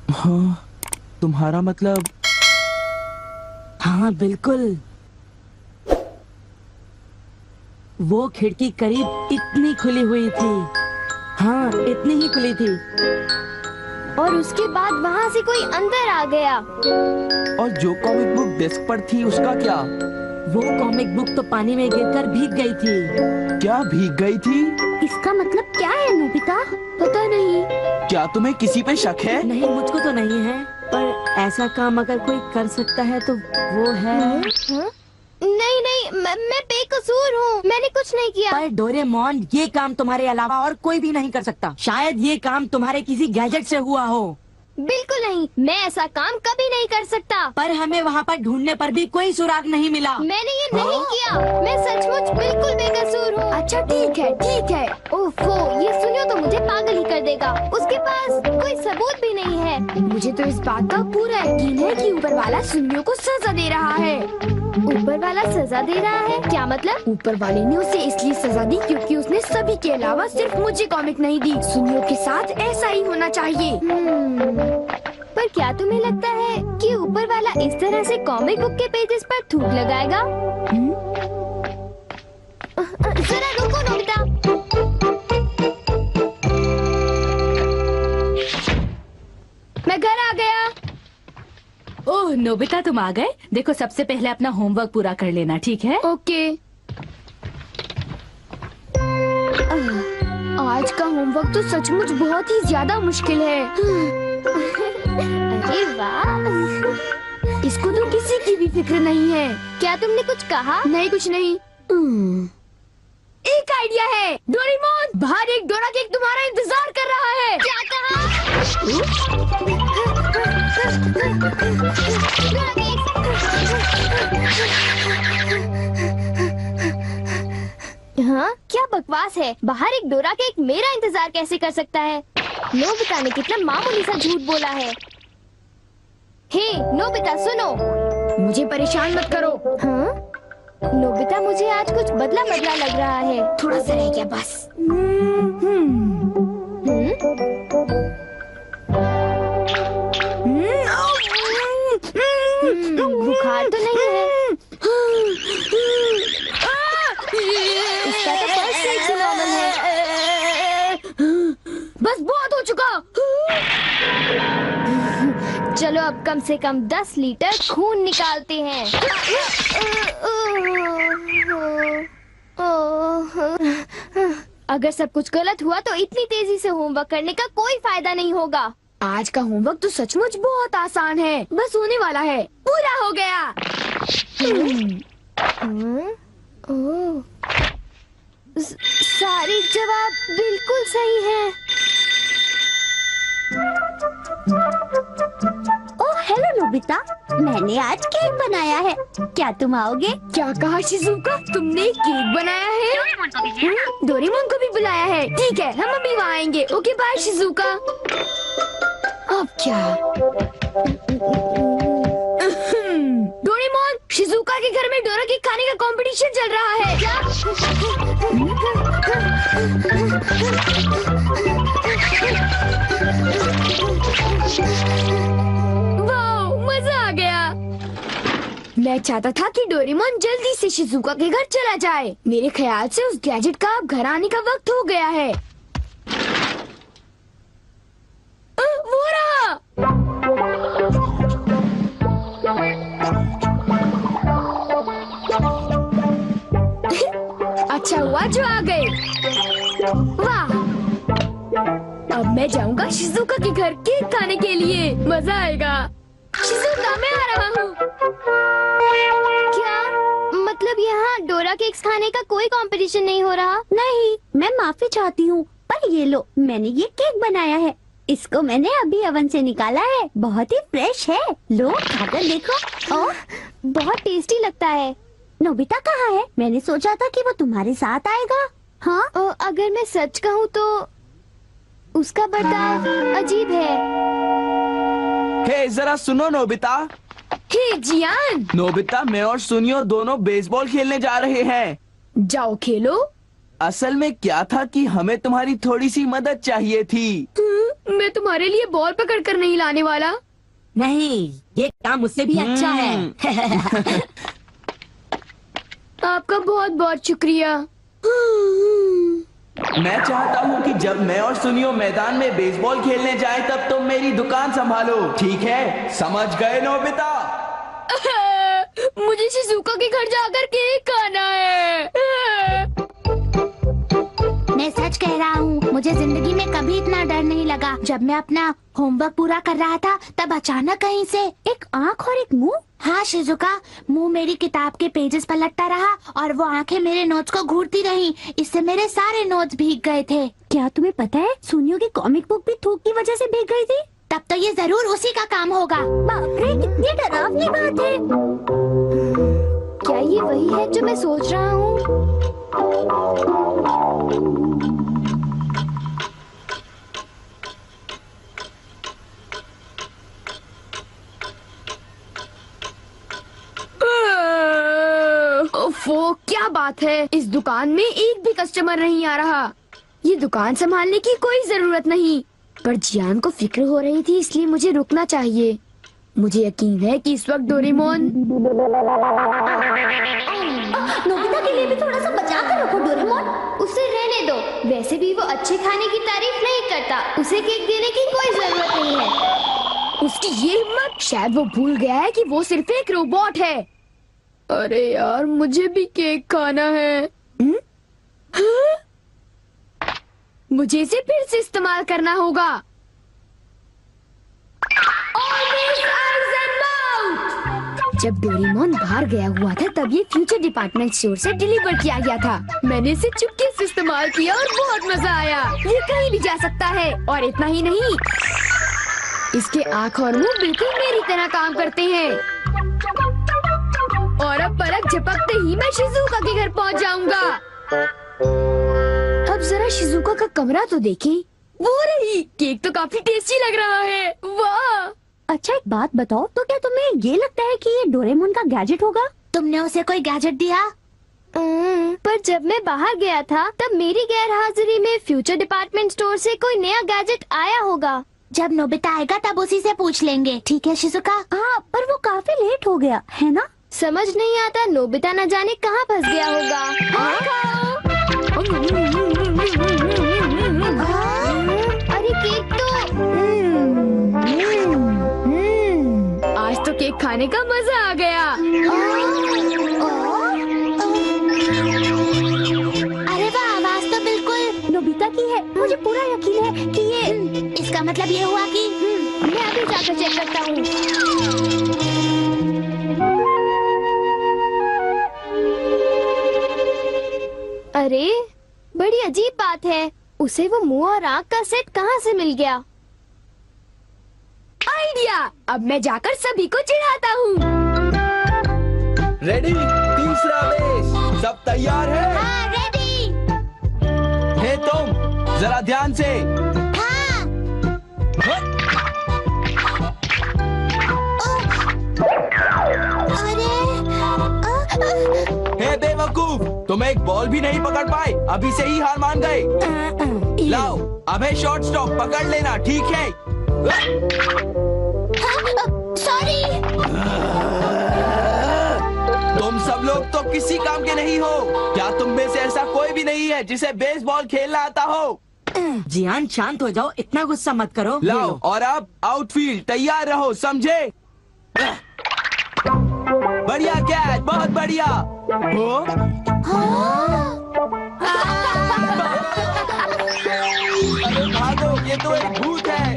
हाँ, तुम्हारा मतलब? हाँ बिल्कुल, वो खिड़की करीब इतनी खुली हुई थी। हाँ, इतनी ही खुली थी। और उसके बाद वहाँ से कोई अंदर आ गया। और जो कॉमिक बुक डेस्क पर थी उसका क्या? वो कॉमिक बुक तो पानी में गिरकर भीग गई थी। क्या भीग गई थी? इसका मतलब क्या है नोबिता? पता नहीं। क्या तुम्हें किसी पे शक है? नहीं, मुझको तो नहीं है, पर ऐसा काम अगर कोई कर सकता है तो वो है। नहीं नहीं, मैं बेकसूर हूँ, मैंने कुछ नहीं किया। पर डोरेमोन, ये काम तुम्हारे अलावा और कोई भी नहीं कर सकता। शायद ये काम तुम्हारे किसी गैजेट से हुआ हो। बिल्कुल नहीं, मैं ऐसा काम कभी नहीं कर सकता। पर हमें वहाँ पर ढूंढने पर भी कोई सुराग नहीं मिला। मैंने ये नहीं किया, मैं सचमुच बिल्कुल बेकसूर हूँ। अच्छा ठीक है ठीक है। ओफो, ये सुनियो तो मुझे पागल ही कर देगा। उसके पास कोई सबूत भी नहीं है। मुझे तो इस बात का पूरा यकीन है कि ऊपर वाला सुनियो को सजा दे रहा है। ऊपर वाला सजा दे रहा है? क्या मतलब? ऊपर वाले ने उसे इसलिए सजा दी क्योंकि उसने सभी के अलावा सिर्फ मुझे कॉमिक नहीं दी। सुनियो के साथ ऐसा ही होना चाहिए। पर क्या तुम्हें लगता है कि ऊपर वाला इस तरह से कॉमिक बुक के पेजेस पर थूक लगाएगा? जरा रुको नोबिता। मैं घर आ गया। ओह नोबिता, तुम आ गए। देखो, सबसे पहले अपना होमवर्क पूरा कर लेना, ठीक है? ओके। आज का होमवर्क तो सचमुच बहुत ही ज्यादा मुश्किल है। अरे वाह, इसको तो किसी की भी फिक्र नहीं है। क्या तुमने कुछ कहा? नहीं, कुछ नहीं। एक आइडिया है। डोरेमोन, बाहर एक डोरा केक तुम्हारा इंतजार कर रहा है। क्या कहा? हाँ, क्या बकवास है। बाहर एक डोरा केक मेरा इंतजार कैसे कर सकता है? नोबिता ने कितना मामूली सा झूठ बोला है। हे नोबिता, सुनो। मुझे परेशान मत करो। हाँ? नोबिता, मुझे आज कुछ बदला बदला लग रहा है। थोड़ा सा रह गया बस। बुखार तो नहीं है? इसका तो फर्स्ट स्टेज से नॉर्मल है। बस बहुत हो चुका। चलो अब कम से कम 10 लीटर खून निकालते हैं। अगर सब कुछ गलत हुआ तो इतनी तेजी से होमवर्क करने का कोई फायदा नहीं होगा। आज का होमवर्क तो सचमुच बहुत आसान है, बस होने वाला है। पूरा हो गया। सारे जवाब बिल्कुल सही हैं। ओह हेलो नोबिता, मैंने आज केक बनाया है, क्या तुम आओगे? क्या कहा शिजुका? तुमने केक बनाया है? डोरेमोन को भी बुलाया है। ठीक है, हम अभी वहाँ आएंगे। Okay bye Shizuka. अब क्या? डोरेमोन, शिजुका के घर में डोरा केक खाने का कंपटीशन चल रहा है। क्या? वाह, मजा आ गया। मैं चाहता था कि डोरेमोन जल्दी से शिजुका के घर चला जाए। मेरे ख्याल से उस गैजेट का अब घर आने का वक्त हो गया है। वो रहा। अच्छा हुआ जो आ गए। वाह, अब मैं जाऊंगा शिजुका के घर केक खाने के लिए। मजा आएगा। शिजुका, मैं आ रहा हूँ। क्या मतलब यहाँ डोरा केक्स खाने का कोई कंपटीशन नहीं हो रहा? नहीं, मैं माफी चाहती हूँ, पर ये लो, मैंने ये केक बनाया है। इसको मैंने अभी ओवन से निकाला है, बहुत ही फ्रेश है। लो खाकर देखो। ओह, बहुत टेस्टी लगता है। नोबिता कहाँ है? मैंने सोचा था कि वो तुम्हारे साथ आएगा। हाँ, अगर मैं सच कहूँ तो उसका बर्ताव अजीब है। हे जरा सुनो नोबिता। हे जियान। नोबिता, मैं और सुनियो दोनों बेसबॉल खेलने जा रहे हैं। जाओ खेलो। असल में क्या था कि हमें तुम्हारी थोड़ी सी मदद चाहिए थी। मैं तुम्हारे लिए बॉल पकड़ कर नहीं लाने वाला। नहीं, ये काम मुझसे भी अच्छा है। आपका बहुत बहुत शुक्रिया। मैं चाहता हूँ कि जब मैं और सुनियो मैदान में बेसबॉल खेलने जाए तब तुम मेरी दुकान संभालो, ठीक है? समझ गए नोबिता? मुझे शिजुका के घर जाकर केक खाना है। मैं सच कह रहा हूँ, मुझे जिंदगी में कभी इतना डर नहीं लगा। जब मैं अपना होमवर्क पूरा कर रहा था तब अचानक कहीं से एक आँख और एक मुंह। हाँ शिजुका, मुंह मेरी किताब के पेजेस पलटता रहा और वो आंखें मेरे नोट्स को घूरती रहीं। इससे मेरे सारे नोट्स भीग गए थे। क्या तुम्हें पता है, सुनियो की कॉमिक बुक भी थूक की वजह से भीग गई थी? तब तो ये जरूर उसी का काम होगा। बाप रे, कितनी डरावनी बात है। क्या ये वही है जो मैं सोच रहा हूँ? ओफो, क्या बात है, इस दुकान में एक भी कस्टमर नहीं आ रहा। ये दुकान संभालने की कोई जरूरत नहीं, पर जियान को फिक्र हो रही थी, इसलिए मुझे रुकना चाहिए। मुझे यकीन है कि इस वक्त डोरेमोन। नोबिता के लिए भी थोड़ा सा बचा कर रखो डोरेमोन। उसे रहने दो, वैसे भी वो अच्छे खाने की तारीफ नहीं करता। उसे केक देने की कोई जरूरत नहीं है। उसकी ये हिम्मत, शायद वो भूल गया है कि वो सिर्फ एक रोबोट है। अरे यार, मुझे भी केक खाना है। हाँ? मुझे इसे फिर से इस्तेमाल करना होगा। जब डोरेमोन बाहर गया हुआ था तब ये फ्यूचर डिपार्टमेंट स्टोर से डिलीवर किया गया था। मैंने इसे चुपके से इस्तेमाल किया और बहुत मजा आया। ये कहीं भी जा सकता है, और इतना ही नहीं, इसके आँख और मुंह बिल्कुल मेरी तरह काम करते हैं। और अब पलक झपकते ही मैं शिजुका के घर पहुंच जाऊंगा। अब जरा शिजुका का कमरा तो देखें। वो रही, केक तो काफी टेस्टी लग रहा है। वाह! अच्छा एक बात बताओ, तो क्या तुम्हें ये लगता है कि ये डोरेमोन का गैजेट होगा? तुमने उसे कोई गैजेट दिया? पर जब मैं बाहर गया था तब मेरी गैर हाजिरी में फ्यूचर डिपार्टमेंट स्टोर से कोई नया गैजेट आया होगा। जब नोबिता आएगा तब उसी से पूछ लेंगे, ठीक है शिजुका? हाँ, पर वो काफी लेट हो गया है ना? समझ नहीं आता, नोबिता न जाने कहाँ फंस गया होगा। अरे केक तो आज तो केक खाने का मजा आ गया। अरे वाह, आवाज तो बिल्कुल नोबिता की है। मुझे पूरा यकीन है कि ये, इसका मतलब ये हुआ कि मैं अभी जाकर चेक करता हूँ। अरे बड़ी अजीब बात है, उसे वो मुंह और आँख का सेट कहाँ से मिल गया? आइडिया! अब मैं जाकर सभी को चिढ़ाता हूँ। रेडी? तीसरा बेस, सब तैयार है? हाँ, रेडी। हे तुम, जरा ध्यान से। हाँ। हे बेवकूफ, तुम एक बॉल भी नहीं पकड़ पाए, अभी से ही हार मान गए। लाओ, अबे शॉर्ट स्टॉप पकड़ लेना, ठीक है? सॉरी। तुम सब लोग तो किसी काम के नहीं हो। क्या तुम में से ऐसा कोई भी नहीं है जिसे बेसबॉल खेलना आता हो? जियान शांत हो जाओ, इतना गुस्सा मत करो। लाओ, और अब आउटफील्ड तैयार रहो, समझे? बढ़िया कैच, बहुत बढ़िया। हो? अरे भागो, ये तो एक भूत है।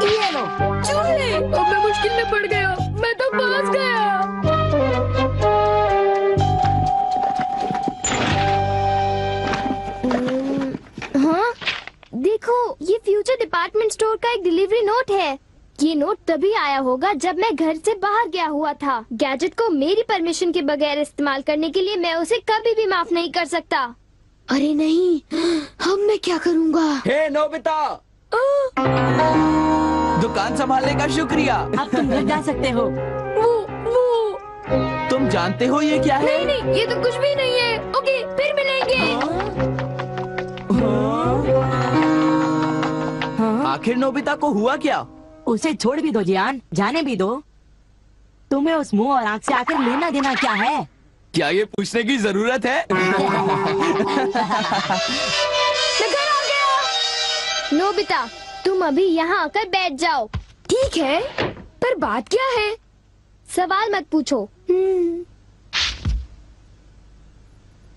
ये लो। चूहे! अब मैं मुश्किल में पड़ गया, मैं तो फंस गया। हाँ, देखो, ये फ्यूचर डिपार्टमेंट स्टोर का एक डिलीवरी नोट है। ये नोट तभी आया होगा जब मैं घर से बाहर गया हुआ था। गैजेट को मेरी परमिशन के बगैर इस्तेमाल करने के लिए मैं उसे कभी भी माफ नहीं कर सकता। अरे नहीं, अब मैं क्या करूँगा? हे नोबिता, दुकान संभालने का शुक्रिया। अब तुम घर जा सकते हो। वो तुम जानते हो ये क्या है? नहीं नहीं, ये तो कुछ भी नहीं है। ओके, फिर मिलेंगे। आखिर नोबिता को हुआ क्या? उसे छोड़ भी दो जियान, जाने भी दो। तुम्हें उस मुंह और आंख से आखिर लेना देना क्या है? क्या ये पूछने की जरूरत है? मैं घर आ गया। नोबिता, तुम अभी यहाँ आकर बैठ जाओ। ठीक है, पर बात क्या है? सवाल मत पूछो।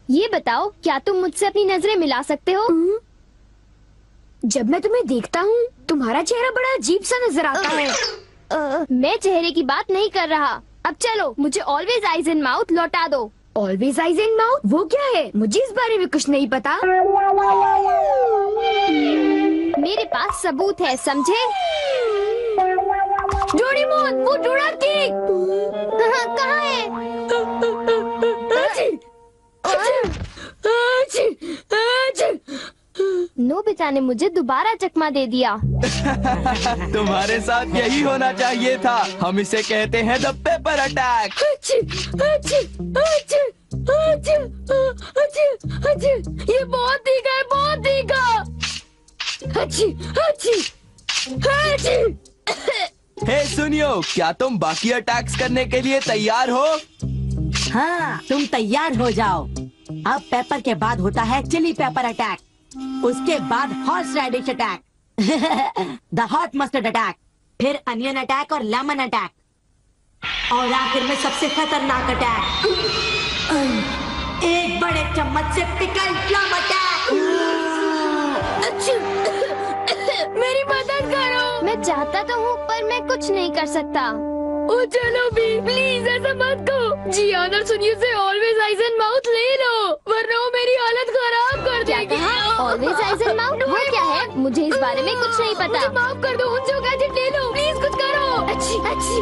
ये बताओ, क्या तुम मुझसे अपनी नजरें मिला सकते हो? जब मैं तुम्हें देखता हूँ, तुम्हारा चेहरा बड़ा अजीब सा नजर आता है। मैं चेहरे की बात नहीं कर रहा। अब चलो, मुझे ऑलवेज आइज इन माउथ लौटा दो। Always eyes in mouth? वो क्या है? मुझे इस बारे में कुछ नहीं पता। मेरे पास सबूत है, समझे? डोरेमोन, वो डोराकी कहाँ है? नोबिता ने मुझे दोबारा चकमा दे दिया। तुम्हारे साथ यही होना चाहिए था। हम इसे कहते हैं द पेपर अटैक। ये बहुत तीखा है, बहुत तीखा। हे सुनियो, क्या तुम बाकी अटैक्स करने के लिए तैयार हो? हाँ, तुम तैयार हो जाओ। अब पेपर के बाद होता है चिली पेपर अटैक, उसके बाद horseradish attack, the hot mustard attack, फिर अनियन अटैक और लेमन अटैक, और आखिर में सबसे खतरनाक अटैक, एक बड़े चम्मच से पिकल प्लम अटैक। मेरी मदद करो। मैं चाहता तो हूँ, पर मैं कुछ नहीं कर सकता। ओ चलो भी, प्लीज ऐसा मत कहो। जियान और सुनियो से ऑलवेज आइज एंड माउथ ले लो, वरना वो मेरी हालत खराब कर देगी। ऑलवेज आइज एंड माउथ वो क्या है? मुझे इस बारे में कुछ नहीं पता। मुझे माफ कर दो, उनसे गैजेट ले लो, प्लीज कुछ करो। अच्छी अच्छी।